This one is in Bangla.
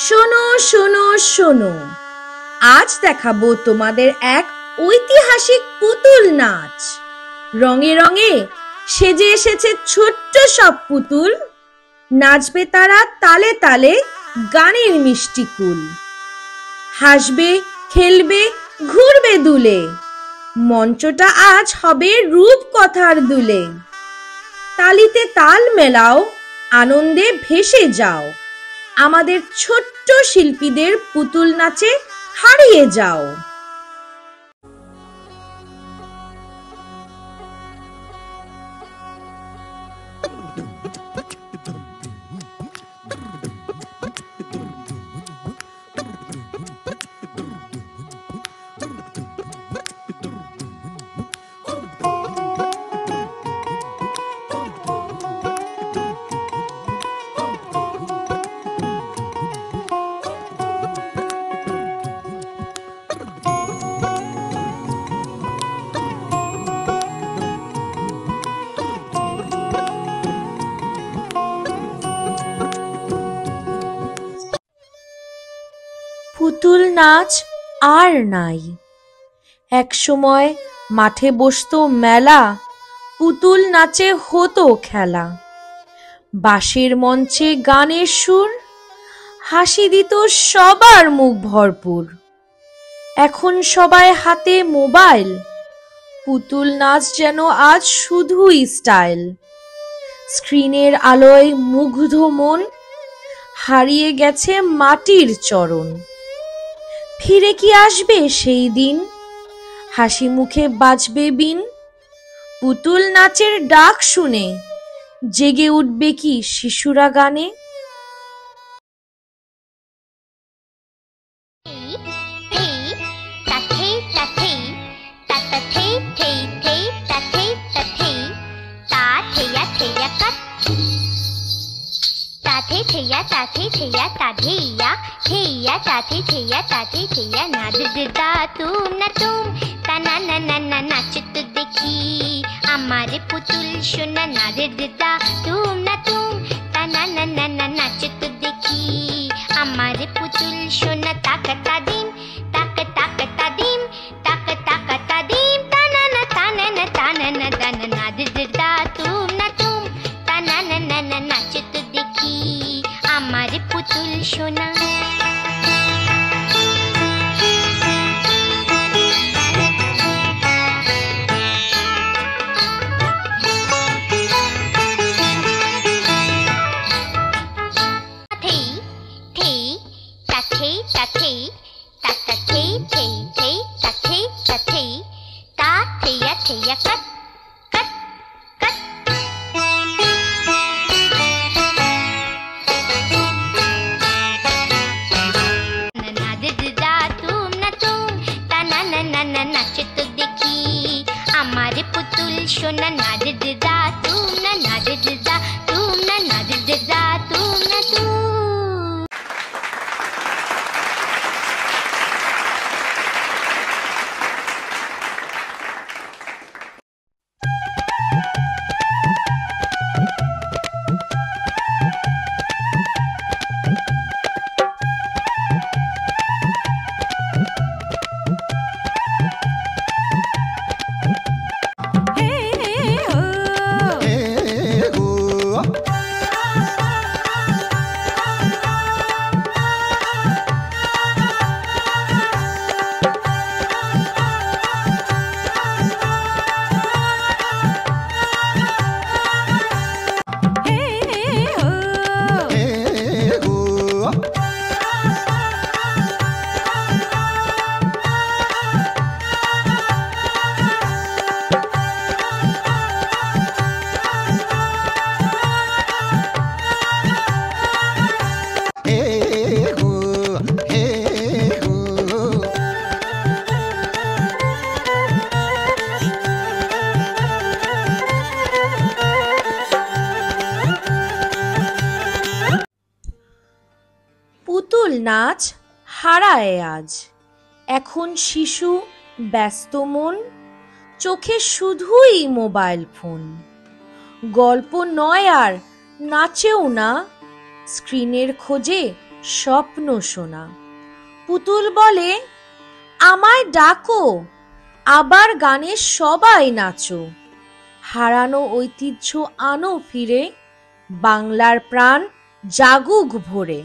শোনো শোনো শোনো, আজ দেখাবো তোমাদের এক ঐতিহাসিক পুতুল নাচ। রঙে রঙে সেজে এসেছে ছোট্ট সব পুতুল, নাচবে তারা তালে তালে গানের মিষ্টি কুল। হাসবে, খেলবে, ঘুরবে দুলে, মঞ্চটা আজ হবে রূপকথার দুলে। তালিতে তাল মেলাও, আনন্দে ভেসে যাও, আমাদের ছোট্ট শিল্পীদের পুতুল নাচে হারিয়ে যাও। পুতুল নাচ আর নাই। একসময় মাঠে বসতো মেলা, পুতুল নাচে হতো খেলা। বাঁশের মঞ্চে গানের সুর, হাসি দিত সবার মুখ ভরপুর। এখন সবাই হাতে মোবাইল, পুতুল নাচ যেন আজ শুধুই স্টাইল। স্ক্রিনের আলোয় মুগ্ধ মন, হারিয়ে গেছে মাটির চরণ। ফিরে কি আসবে সেই দিন, হাসি মুখে বাজবে বিন? পুতুল নাচের ডাক শুনে জেগে উঠবে কি শিশুরা গানে? हमारे पुतुल सोना नारे दिदा तुम ना तुम तना ना ना ना नाच तो देखी हमारे पुतुल सोना ताकता दिम ताक ताकता दिम ताक ताकता दिम तना ना तना ना तना ना तना नारे दिदा तुम ना तुम तना ना ना ना नाच तो देखी हमारे पुतुल सोना। हमारे पुतुल सोना नादे दिदा तुम ना नादे दिदा तुम ना नादे दिदा तुम ना तुम। পুতুল নাচ হারায় আজ। এখন শিশু ব্যস্ত মন, চোখে শুধুই মোবাইল ফোন। গল্প নয় আর নাচেও না, স্ক্রিনের খোঁজে স্বপ্ন শোনা। পুতুল বলে, আমায় ডাকো, আবার গানে সবাই নাচো। হারানো ঐতিহ্য আনো ফিরে, বাংলার প্রাণ জাগুক ভরে।